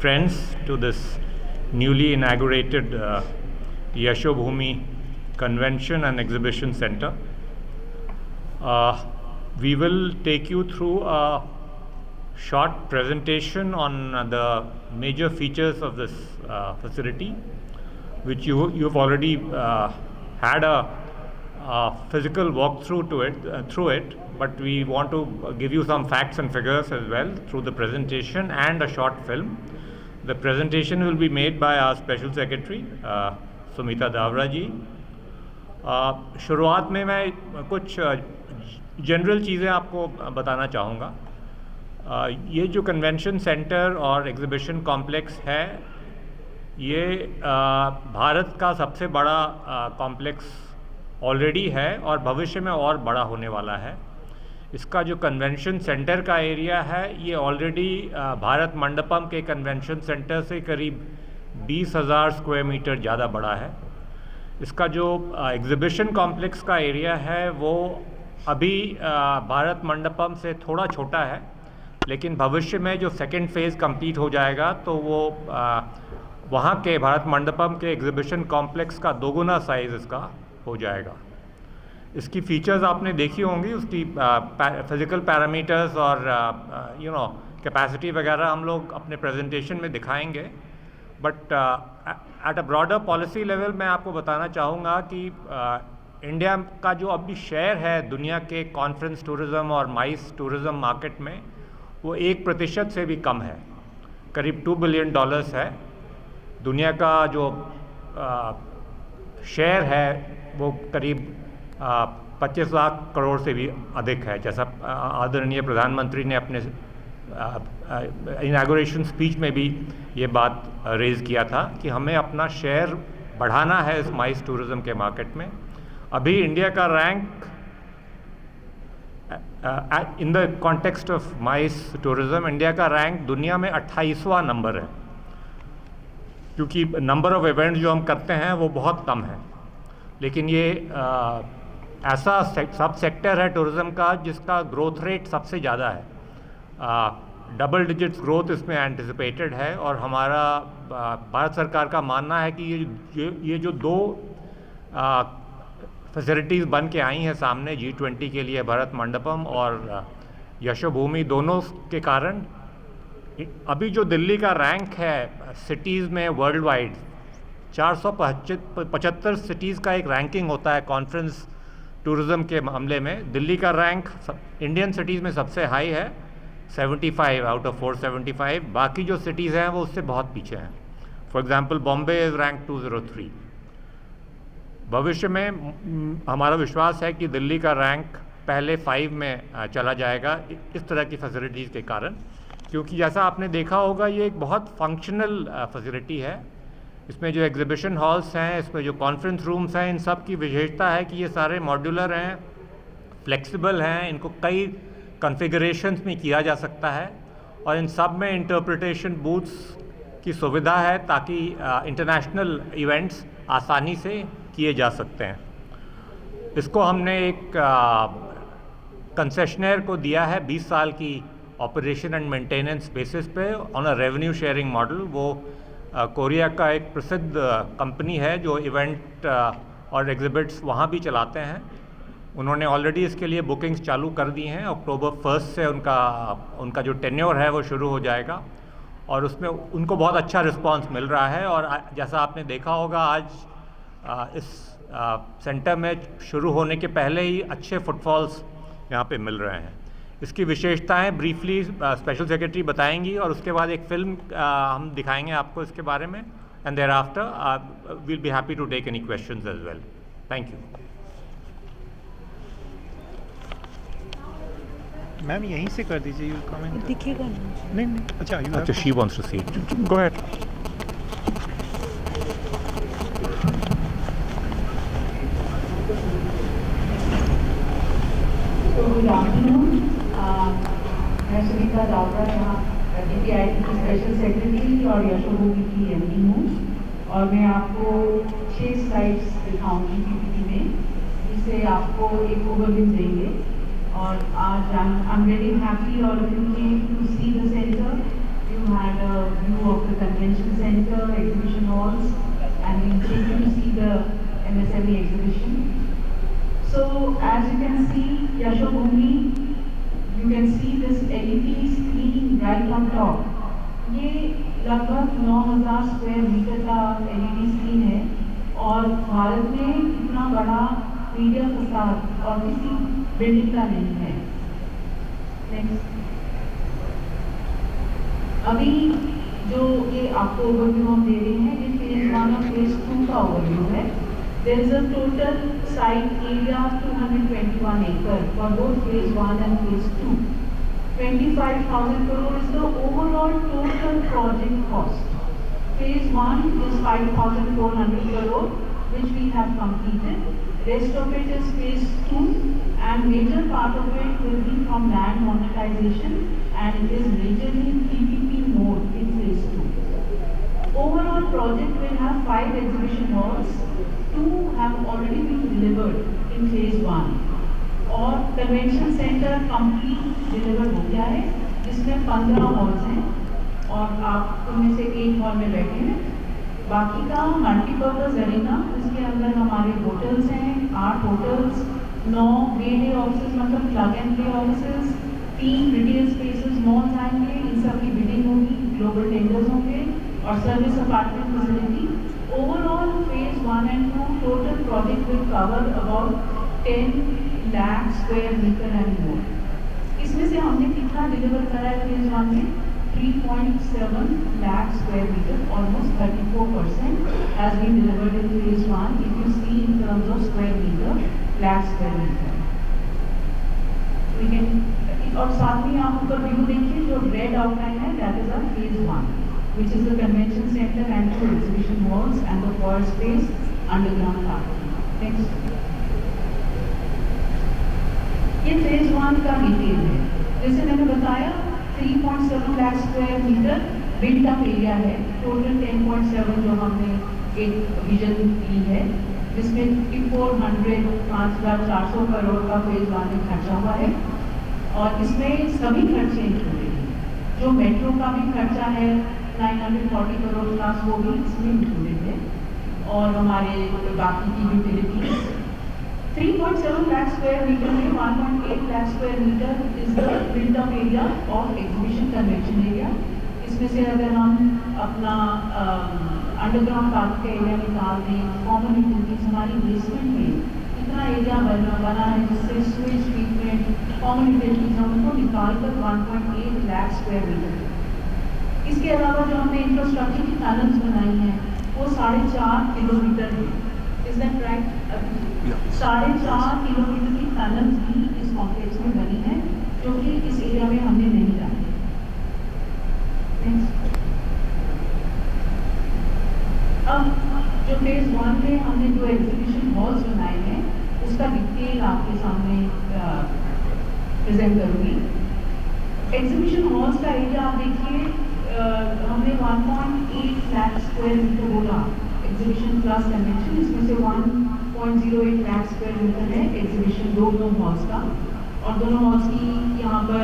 friends to this newly inaugurated Yashobhumi Convention and Exhibition Center. We will take you through a short presentation on the major features of this facility, which you've already had a physical walkthrough through it, but we want to give you some facts and figures as well through the presentation and a short film. The presentation will be made by our Special Secretary Sumita दावरा जी. शुरुआत में मैं कुछ general चीज़ें आपको बताना चाहूँगा. ये जो कन्वेंशन सेंटर और एग्ज़िबिशन कॉम्प्लेक्स है, ये भारत का सबसे बड़ा कॉम्प्लेक्स ऑलरेडी है और भविष्य में और बड़ा होने वाला है. इसका जो कन्वेंशन सेंटर का एरिया है, ये ऑलरेडी भारत मंडपम के कन्वेंशन सेंटर से करीब 20,000 स्क्वायर मीटर ज़्यादा बड़ा है. इसका जो एग्ज़िबिशन कॉम्प्लेक्स का एरिया है वो अभी भारत मंडपम से थोड़ा छोटा है, लेकिन भविष्य में जो सेकेंड फेज़ कंप्लीट हो जाएगा तो वो वहाँ के भारत मंडपम के एग्ज़िबिशन कॉम्प्लेक्स का दोगुना साइज़ इसका हो जाएगा. इसकी फ़ीचर्स आपने देखी होंगी, उसकी फिज़िकल पैरामीटर्स और कैपेसिटी वगैरह हम लोग अपने प्रेजेंटेशन में दिखाएंगे. But at a broader policy level मैं आपको बताना चाहूँगा कि इंडिया का जो अभी शेयर है दुनिया के कॉन्फ्रेंस टूरिज़्म और माइस टूरिज़्म मार्केट में, वो 1% से भी कम है. करीब $2 बिलियन है. दुनिया का जो शेयर है वो करीब 25 लाख करोड़ से भी अधिक है, जैसा आदरणीय प्रधानमंत्री ने अपने इनॉग्रेशन स्पीच में भी ये बात रेज़ किया था कि हमें अपना शेयर बढ़ाना है इस माइस टूरिज़्म के मार्केट में. अभी इंडिया का rank in the context of mice tourism, India का रैंक दुनिया में 28वां नंबर है, क्योंकि नंबर ऑफ इवेंट्स जो हम करते हैं वो बहुत कम है. लेकिन ये ऐसा सब सेक्टर है टूरिज़्म का जिसका ग्रोथ रेट सबसे ज़्यादा है. डबल डिजिट्स ग्रोथ इसमें एंटिसिपेटेड है और हमारा भारत सरकार का मानना है कि ये जो दो फैसिलिटीज़ बन के आई हैं सामने G20 के लिए, भारत मंडपम और यशोभूमि, दोनों के कारण अभी जो दिल्ली का रैंक है सिटीज़ में वर्ल्ड वाइड, 475 सिटीज़ का एक रैंकिंग होता है कॉन्फ्रेंस टूरिज़्म के मामले में. दिल्ली का रैंक इंडियन सिटीज़ में सबसे हाई है, 75 आउट ऑफ 475. बाकी जो सिटीज़ हैं वो उससे बहुत पीछे हैं. For example Bombay is rank 203. भविष्य में हमारा विश्वास है कि दिल्ली का रैंक पहले 5 में चला जाएगा इस तरह की फैसिलिटीज़ के कारण, क्योंकि जैसा आपने देखा होगा ये एक बहुत फंक्शनल फैसिलिटी है. इसमें जो एग्ज़िबिशन हॉल्स हैं, इसमें जो कॉन्फ्रेंस रूम्स हैं, इन सब की विशेषता है कि ये सारे मॉड्यूलर हैं, फ्लेक्सिबल हैं, इनको कई कॉन्फ़िगरेशंस में किया जा सकता है और इन सब में इंटरप्रिटेशन बूथ्स की सुविधा है ताकि इंटरनेशनल इवेंट्स आसानी से किए जा सकते हैं. इसको हमने एक कंसेशनर को दिया है 20 साल की ऑपरेशन एंड मेंटेनेंस बेसिस पे on a revenue sharing model. वो कोरिया का एक प्रसिद्ध कंपनी है जो इवेंट और एग्जिबिट्स वहाँ भी चलाते हैं. उन्होंने ऑलरेडी इसके लिए बुकिंग्स चालू कर दी हैं. अक्टूबर 1 से उनका जो टेन्योर है वो शुरू हो जाएगा और उसमें उनको बहुत अच्छा रिस्पांस मिल रहा है. और जैसा आपने देखा होगा आज इस सेंटर में शुरू होने के पहले ही अच्छे फुटफॉल्स यहाँ पे मिल रहे हैं. इसकी विशेषताएं ब्रीफली स्पेशल सेक्रेटरी बताएंगी और उसके बाद एक फिल्म हम दिखाएंगे आपको इसके बारे में. And thereafter will be happy to take any questions as well. Thank you. Ma'am यहीं से कर दीजिए यू कमेंट. दिखेगा नहीं अच्छा she wants to see it. Go ahead. Good afternoon. मैं सुमिता दावरा, यहाँ DPIIT की स्पेशल सेक्रेटरी और यशोभूमि की MD हूँ और मैं आपको 6 स्लाइड्स दिखाऊंगी PPT में, जिससे आपको एक ओवरव्यू देंगे. और आज I'm very happy all of you came to see the center. You had a view of the semi exhibition. So as you can see, Yashobhumi, you can see this LED screen right on top. ये लगभग 9,000 square metre का LED screen है और भारत में इतना बड़ा media फसाद और किसी बिल्डिंग का नहीं है। नेक्स्ट, अभी जो ये आपको ओवरव्यू हम दे रहे हैं, ये फेज 1 और फेज 2 का ओवरव्यू है। There is a total site area 221 acre for both phase 1 and phase 2. 25,000 crore is the overall total project cost. Phase 1 is 5,400 crore, which we have completed. Rest of it is phase 2, and major part of it will be from land monetization, and it is majorly PPP mode in phase 2. Overall project will have 5 exhibition halls. 2 have already been delivered in phase 1. और convention centre complete deliver हो गया है, जिसमें 15 halls हैं और आप उनमें से एक हॉल में बैठे हैं। बाकी का मल्टीपर्पज एरिना, इसके अंदर हमारे होटल्स हैं, 8 होटल्स, 9 ग्रेड ए ऑफिस मतलब plug and play office, 3 retail spaces malls आएंगे, इन सब की बिडिंग होगी, ग्लोबल टेंडर्स होंगे और service apartment facility. Overall phase 1 and 2 total project will cover about 10 lakh square metre and more. इसमें से हमने कितना डिलीवर करा है फेज 1 में? 3.7 lakh square meter, almost 34% has been delivered in phase 1 if you see in terms of square meter, lakh square meter. We can, और साथ में आप ऊपर व्यू देखिए, जो रेड आउटलाइन है that is our phase 1, which is the convention center and 2 exhibition halls and the foyer space underground parking. Next. ये phase 1 का डिटेल है। जैसे मैंने बताया 3.7 lakh square metre built up area है, टोटल 10.7 जो हमने एक विजन की है, जिसमें 5,400 करोड़ का फेज 1 में खर्चा हुआ है और इसमें सभी खर्चे इंक्लूडेड हैं। जो मेट्रो का भी खर्चा है 940 करोड़ प्लस, वो भी इसमें इंक्लूडेड है और हमारे बाकी की यूटिलिटीज। 3.7 lakh square meter में 1.8 lakh square meter is the built up area of exhibition convention area. इसमें से अगर हम अपना अंडरग्राउंड पार्क का एरिया निकाल दें, कॉमन यूटिलिटीज हमारी बेसमेंट में इतना एरिया बना है जिससे स्वेज ट्रीटमेंट कॉमन यूटिलिटीज हम उनको निकाल कर 1.8 lakh square meter। इसके अलावा जो हमने इंफ्रास्ट्रक्चर की टनल्स बनाई हैं वो 4.5 किलोमीटर है। Is that right? 4.5 किलोमीटर की टनल्स भी इस कॉम्प्लेक्स में बनी है, जो कि इस एरिया में हमने नहीं डाली। अब जो फेज 1 में हमने जो एग्जीबिशन हॉल्स बनाए हैं उसका डिटेल आपके सामने प्रेजेंट करूंगी। एग्जीबिशन हॉल्स का एरिया आप देखिए, हमने 1.8 लाख स्क्वायर मीटर बोला एग्जीबिशन प्लस कन्वेंशन, इसमें से 1.08 लाख स्क्वायर मीटर है एग्जीबिशन दोनों हॉल्स का, और दोनों हॉल्स की यहाँ पर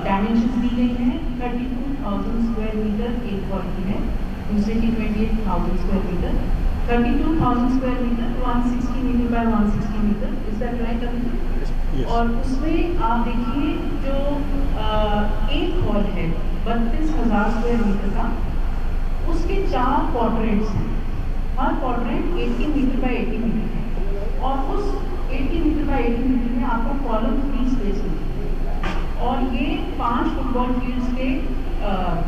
डायमेंशंस दी गई हैं। 32,000 स्क्वायर मीटर एक हॉल की है, दूसरे की 28,000 square metre. 32,000 square metre 160 metre by 160 metre, is that right? और उसमें आप देखिए जो एक हॉल है 32,000 स्क्वायर मीटर का, उसके 4 क्वाड्रेंट्स हैं, हर क्वाड्रेंट 80 मीटर बाय 80 मीटर है और उस 80 मीटर बाय 80 मीटर में आपको कॉलम फ्री स्पेस मिलती है और ये 5 फुटबॉल फील्ड्स के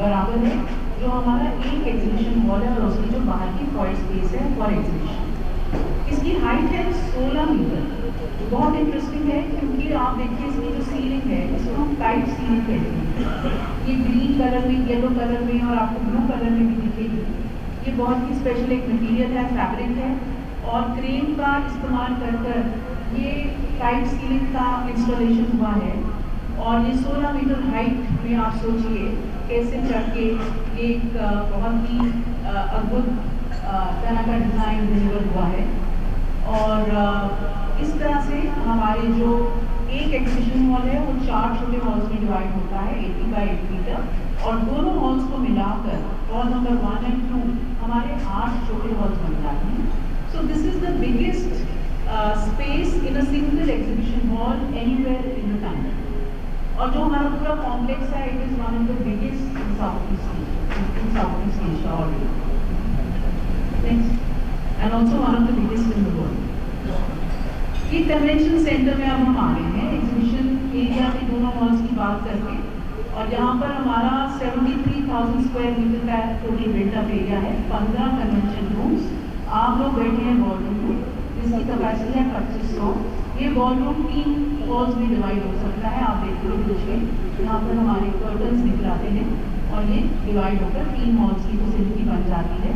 बराबर है, जो हमारा एक एग्जीबिशन हॉल है और उसकी जो बाहर की फॉयर स्पेस है फॉर एग्जीबिशन। इसकी हाइट है 16 मीटर। बहुत इंटरेस्टिंग है क्योंकि आप देखिए इसकी जो सीलिंग है इसको हम टाइट सीलिंग कहते हैं। ये ग्रीन कलर में, येलो कलर में और आपको ब्लू कलर में भी दिखेगी। ये बहुत ही स्पेशल एक मटीरियल है, फैब्रिक है और क्रेन का इस्तेमाल कर ये टाइट सीलिंग का इंस्टॉलेशन हुआ है और ये 16 मीटर हाइट में आप सोचिए कैसे चढ़ के एक बहुत ही अद्भुत तरह का डिज़ाइन डिलीवर हुआ है। और इस तरह से हमारे जो एक एग्जीबिशन हॉल है वो 4 छोटे हॉल्स में डिवाइड होता है 80 बाई 80 मीटर, और दोनों हॉल्स को मिलाकर हॉल नंबर 1 और 2 हमारे 8 छोटे हॉल्स बन जाते हैं। So this is the biggest space in a single exhibition hall anywhere in the country. और जो हमारा पूरा कॉम्प्लेक्स है, it is one of the biggest in south east Asia already, and also one of the biggest in the world. ये convention centre में अब हम आ गए हैं एग्जीबिशन एरिया के दोनों हॉल्स की बात करके, और यहाँ पर हमारा 73,000 स्क्वायर मीटर का टोटल बिल्टअप एरिया है, 15 कन्वेंशन रूम्स। आप लोग बैठे हैं बॉलरूम में जिसकी कैपेसिटी है 2500। ये बॉलरूम 3 हॉल्स में डिवाइड हो सकता है। आप देखते हो पीछे यहाँ पर हमारे कर्टन्स निकल आते हैं और ये डिवाइड होकर 3 हॉल्स की फैसिलिटी बन जाती है।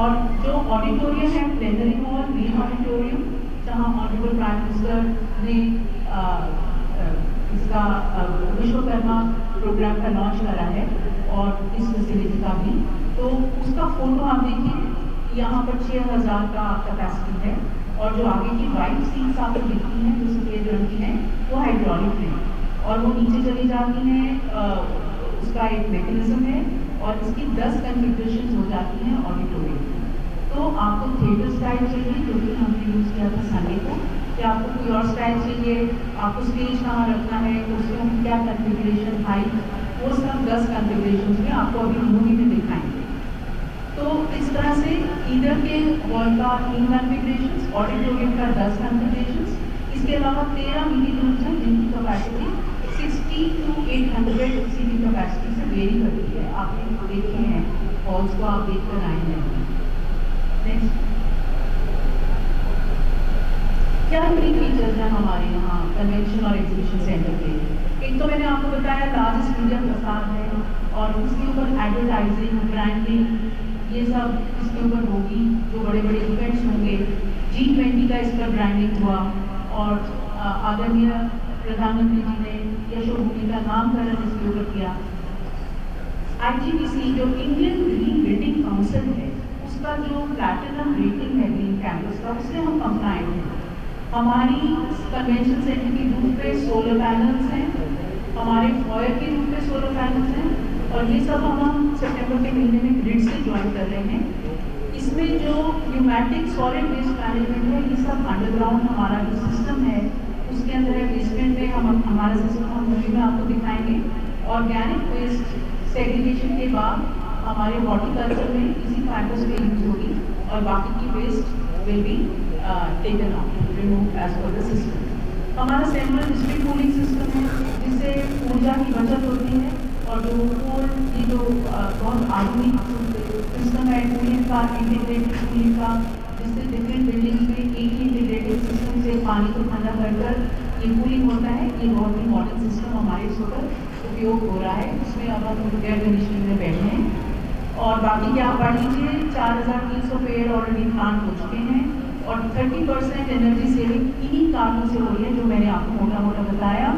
और जो ऑडिटोरियम है प्लेनरी हॉल, मेन ऑडिटोरियम, जहाँ ऑनरेबल प्राइम मिनिस्टर ने इसका विश्वकर्मा प्रोग्राम का लॉन्च करा है और इस फैसिलिटी का भी, तो उसका फोटो आप देखिए, यहाँ पर 6000 का कैपेसिटी है। और जो आगे की वाइट सीट्स आपको दिखती हैं जो सफेद रंग की हैं, वो हाइड्रोलिक हैं और वो नीचे चली जाती हैं, उसका एक मैकेनिज्म है और इसकी 10 कन्फिगरेशन हो जाती हैं ऑडिटोरियम। तो आपको थिएटर स्टाइल चाहिए जो कि हमने यूज़ किया था संडे को, कि आपको कोई और स्टाइल चाहिए, आपको स्टेज कहाँ रखना है, कुर्सियों की क्या कन्फिगरेशन, हाइट, वो सब 10 कन्फिगरेशन में आपको अभी मूवी में दिखाएंगे। तो इस तरह से ईदर के हॉल का 3 कन्फिगरेशंस, ऑडिटोरियम का 10 कन्फिगरेशंस, इसके अलावा 13 मीटिंग रूम्स हैं जिनकी कैपेसिटी 60 to 800 सीटिंग कैपेसिटी से वेरी करती है। आपने देखे हैं हॉल्स को, आप देख कर आए हैं। नेक्स्ट, क्या यूनिक फीचर्स हैं हमारे यहाँ कन्वेंशन और एग्जीबिशन सेंटर के? एक तो मैंने आपको बताया लार्जेस्ट मीडिया प्रसाद है और उसके ऊपर एडवर्टाइजिंग, ब्रांडिंग, ये सब इसके ऊपर होगी। जो बड़े बड़े इवेंट्स होंगे, G20 का इस पर ब्रांडिंग हुआ और आदरणीय प्रधानमंत्री जी ने यशोभूमि का नामकरण इसके ऊपर किया। IGBC जो इंडियन ग्रीन बिल्डिंग काउंसिल है, उसका जो प्लैटिनम रेटिंग है ग्रीन कैंपस का, उससे हम कंप्लायंट हैं। हमारी कन्वेंशन सेंटर की रूफ पे सोलर पैनल्स हैं, हमारे फॉयर की रूफ पे सोलर पैनल्स हैं, और ये सब हम सितंबर के महीने में ग्रिड से ज्वाइन कर रहे हैं। इसमें जो न्यूमैटिक सॉलिड वेस्ट मैनेजमेंट है, ये सब अंडरग्राउंड हमारा जो सिस्टम है उसके अंदर है। बेसमेंट में हमारा सिस्टम हम मूवी में आपको दिखाएंगे। ऑर्गेनिक वेस्ट सेग्रीगेशन के बाद हमारे हॉर्टिकल्चर में इसी कैंपस पे यूज होगी और बाकी की waste will be taken out, remove as per the system. हमारा सेंट्रल डिस्ट्रिक्ट कूलिंग सिस्टम है जिससे ऊर्जा की बचत होती है और जो ये जो बहुत आधुनिक सिस्टम है कूलिंग का, इंटीग्रेटेड कूलिंग का, जिससे डिफरेंट बिल्डिंग्स में एक ही इंटीग्रेटेड सिस्टम से पानी को ठंडा कर ये कूलिंग होता है। ये बहुत ही मॉडर्न सिस्टम हमारे इस वक्त उपयोग हो रहा है, जिसमें अब हम एयर कंडीशनिंग में बैठे हैं। और बाकी क्या पढ़ लीजिए, 4300 पेड़ ऑलरेडी प्लांट हो चुके हैं और 30% एनर्जी सेविंग इन्हीं कारणों से हो रही है जो मैंने आपको मोटा मोटा बताया।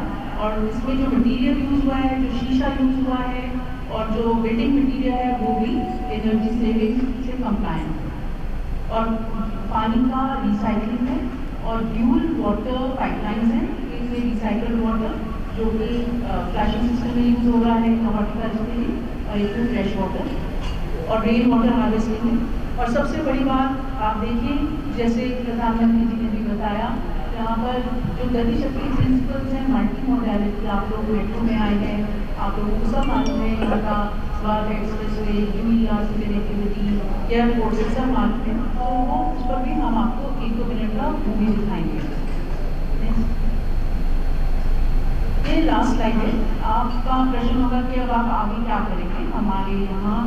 और इसमें जो मटेरियल यूज़ हुआ है, जो शीशा यूज़ हुआ है और जो बिल्डिंग मटेरियल है, वो भी एनर्जी सेविंग से कंप्लायंट है। और पानी का रिसाइकलिंग है और ड्यूल वाटर पाइपलाइंस हैं, इसमें रिसाइकल्ड वाटर जो कि फ्लैशिंग सिस्टम में यूज़ हो रहा है हॉर्टिकल्चर के लिए, और एक तो फ्रेश वाटर और रेन वाटर हार्वेस्टिंग है। और सबसे बड़ी बात आप देखिए, जैसे प्रधानमंत्री जी ने भी बताया, यहाँ पर जो गति शक्ति प्रिंसिपल्स हैं, मल्टी मॉडलिटी, आप लोग मेट्रो में आए हैं, आप लोगों को सब मालूम है, यहाँ का स्वाद express way, UERC connectivity, airport से सब मालूम है। तो वो उस पर भी हम आपको 1-2 मिनट का मूवी दिखाएंगे। ये लास्ट स्लाइड है। आपका प्रश्न होगा कि अब आप आगे क्या करेंगे। हमारे यहाँ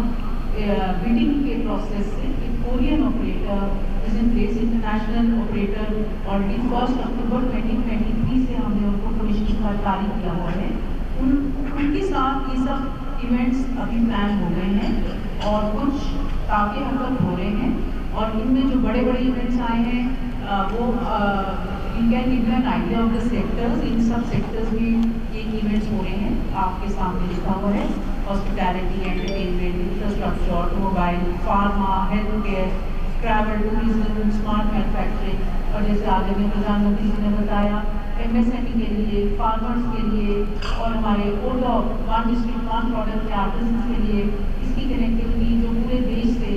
बिडिंग के प्रोसेस से एक Korean operator is in place, international operator already 1 अक्टूबर 2023 से हमने उनको कमीशन का जारी किया हुआ है। उनके साथ ये सब इवेंट्स अभी प्लान हो गए हैं और कुछ ताके हरकत हो रहे हैं। और इनमें जो बड़े बड़े इवेंट्स आए हैं वो you can give an idea of the sectors. इन सब सेक्टर्स में ये इवेंट्स हो रहे हैं, आपके सामने लिखा हुआ है। Hospitality, entertainment, infrastructure, automobile, pharma, health care, travel, tourism, smart manufacturing, और जैसे आदरणीय प्रधानमंत्री जी ने बताया MSME के लिए, फार्मर्स के लिए और हमारे ODOP, one district one product के आर्टिस्ट के लिए इसकी कनेक्टिविटी जो पूरे देश से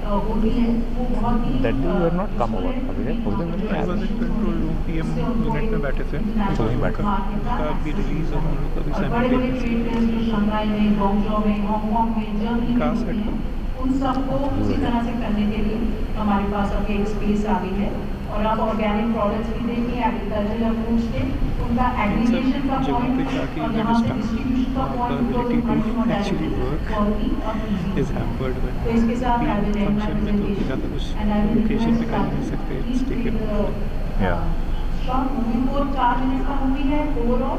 हो मूवी है वो बहुत ही That day you were not come over, अभी तक उस दिन I was in control room PM unit में बैठे थे, तो वहीं बैठे। उसका भी रिलीज और हम लोग का भी और बड़े बड़े साइमल्टेनियसली। ट्रेड फेयर जो शंघाई में, गुआंगझो में, हांगकांग में, जर्मनी में कहाँ होते set हैं, उन सबको उसी तरह से करने के लिए हमारे पास अभी एक स्पेस आ गई है। और आप ऑर्गेनिक प्रोडक्ट्स भी देखिए, एग्रीकल्चरल अप्रोच के उनका एग्रीगेशन का जगहों पे पॉइंट जाके और you जहाँ पे understand डिस्ट्रीब्यूशन का how the point ability to multi actually work modality is hampered when तो इसके साथ I will end my function में तो ज़्यादा कुछ presentation and I will location पे request कर ही नहीं सकते, please it's take taken the Yeah. short movie 4 minute का मूवी है ओवरऑल।